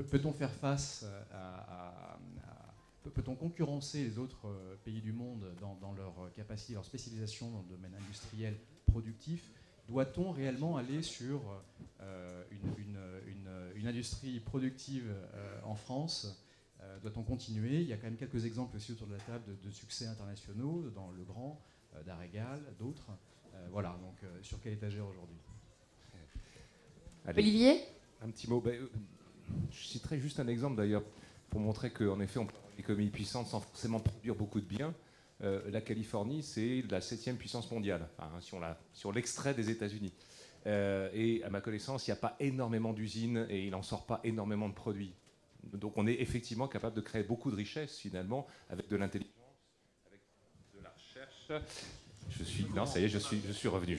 peut-on faire face peut-on concurrencer les autres pays du monde dans leur capacité, leur spécialisation dans le domaine industriel productif? Doit-on réellement aller sur une industrie productive en France? Doit-on continuer? Il y a quand même quelques exemples aussi autour de la table de succès internationaux, dans Le Grand, d'Arégal, d'autres. Voilà, donc sur quelle étagère aujourd'hui? Olivier? Un petit mot. Je citerai juste un exemple d'ailleurs pour montrer qu'en effet on peut avoir une économie puissante sans forcément produire beaucoup de biens. La Californie, c'est la 7e puissance mondiale, enfin, si on l'extrait des États-Unis. Et à ma connaissance, il n'y a pas énormément d'usines et il n'en sort pas énormément de produits. Donc on est effectivement capable de créer beaucoup de richesses finalement avec de l'intelligence, avec de la recherche. Ça y est, je suis revenu.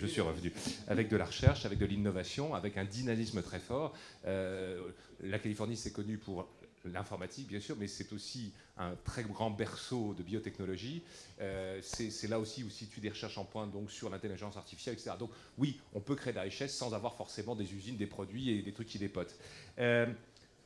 Avec de la recherche, avec de l'innovation, avec un dynamisme très fort. La Californie, c'est connu pour l'informatique, bien sûr, mais c'est aussi un très grand berceau de biotechnologie. C'est là aussi où se situent des recherches en pointe donc, sur l'intelligence artificielle, etc. Donc oui, on peut créer de la richesse sans avoir forcément des usines, des produits et des trucs qui dépotent.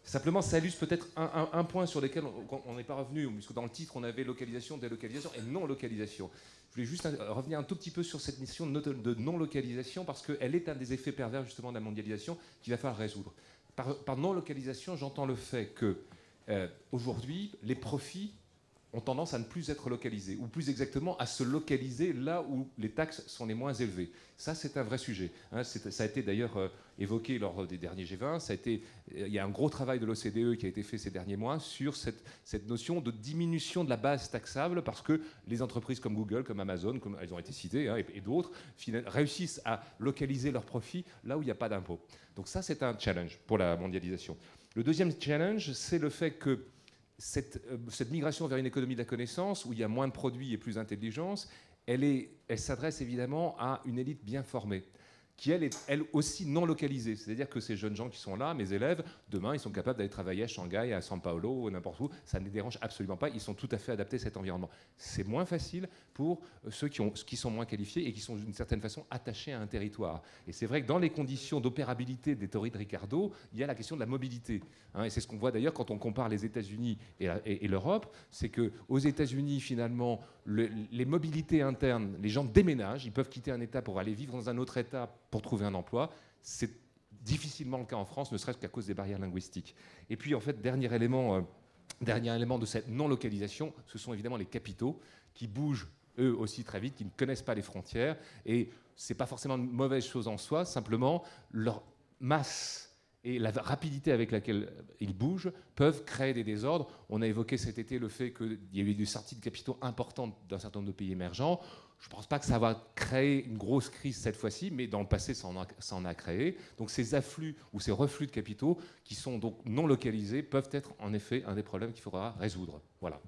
Simplement, ça illustre peut-être un point sur lequel on n'est pas revenu, puisque dans le titre, on avait localisation, délocalisation et non-localisation. Je voulais juste revenir un tout petit peu sur cette mission de non-localisation, parce qu'elle est un des effets pervers justement de la mondialisation qu'il va falloir résoudre. Par non-localisation, j'entends le fait que aujourd'hui, les profits ont tendance à ne plus être localisés, ou plus exactement à se localiser là où les taxes sont les moins élevées. Ça, c'est un vrai sujet. Ça a été d'ailleurs évoqué lors des derniers G20. Il y a un gros travail de l'OCDE qui a été fait ces derniers mois sur cette notion de diminution de la base taxable, parce que les entreprises comme Google, comme Amazon, comme elles ont été citées, et d'autres, réussissent à localiser leurs profits là où il n'y a pas d'impôt. Donc ça, c'est un challenge pour la mondialisation. Le deuxième challenge, c'est le fait que cette migration vers une économie de la connaissance, où il y a moins de produits et plus d'intelligence, elle s'adresse évidemment à une élite bien formée, qui elle est elle aussi non localisée. C'est-à-dire que ces jeunes gens qui sont là, mes élèves, demain ils sont capables d'aller travailler à Shanghai, à São Paulo, n'importe où, ça ne les dérange absolument pas, ils sont tout à fait adaptés à cet environnement. C'est moins facile pour ceux qui sont moins qualifiés et qui sont d'une certaine façon attachés à un territoire. Et c'est vrai que dans les conditions d'opérabilité des théories de Ricardo, il y a la question de la mobilité. Et c'est ce qu'on voit d'ailleurs quand on compare les États-Unis et l'Europe, c'est qu'aux États-Unis, finalement, les mobilités internes, les gens déménagent, ils peuvent quitter un État pour aller vivre dans un autre État pour trouver un emploi. C'est difficilement le cas en France, ne serait-ce qu'à cause des barrières linguistiques. Et puis, en fait, dernier élément de cette non-localisation, ce sont évidemment les capitaux qui bougent eux aussi très vite, qui ne connaissent pas les frontières. Et ce n'est pas forcément une mauvaise chose en soi, simplement leur masse et la rapidité avec laquelle ils bougent peuvent créer des désordres. On a évoqué cet été le fait qu'il y a eu des sorties de capitaux importantes d'un certain nombre de pays émergents. Je ne pense pas que ça va créer une grosse crise cette fois-ci, mais dans le passé, ça en a créé. Donc ces afflux ou ces reflux de capitaux qui sont donc non localisés peuvent être en effet un des problèmes qu'il faudra résoudre. Voilà.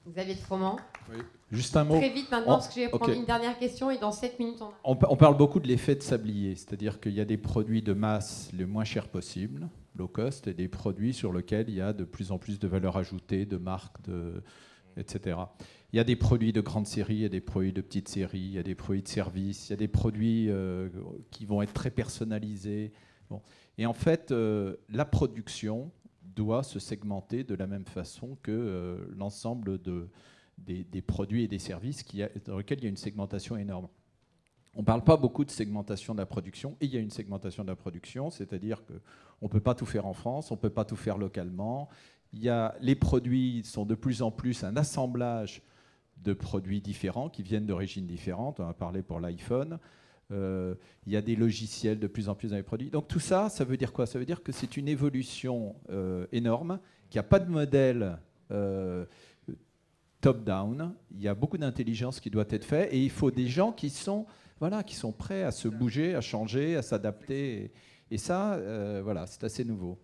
Xavier de Froment. Oui. Juste un mot. Très vite maintenant, parce que j'ai prendre une dernière question et dans 7 minutes, on parle beaucoup de l'effet de sablier, c'est-à-dire qu'il y a des produits de masse les moins chers possibles, low cost, et des produits sur lesquels il y a de plus en plus de valeur ajoutée, de marques, etc. Il y a des produits de grande série, il y a des produits de petite série, il y a des produits de service, il y a des produits qui vont être très personnalisés. Bon. Et en fait, la production doit se segmenter de la même façon que l'ensemble des produits et des services dans lesquels il y a une segmentation énorme. On ne parle pas beaucoup de segmentation de la production, et il y a une segmentation de la production, c'est-à-dire qu'on ne peut pas tout faire en France, on ne peut pas tout faire localement. Les produits sont de plus en plus un assemblage de produits différents qui viennent d'origines différentes. On a parlé pour l'iPhone. Il y a des logiciels de plus en plus dans les produits. Donc tout ça, ça veut dire quoi? Ça veut dire que c'est une évolution énorme, qu'il n'y a pas de modèle top-down. Il y a beaucoup d'intelligence qui doit être faite et il faut des gens qui sont prêts à se bouger, à changer, à s'adapter. Et ça, c'est assez nouveau.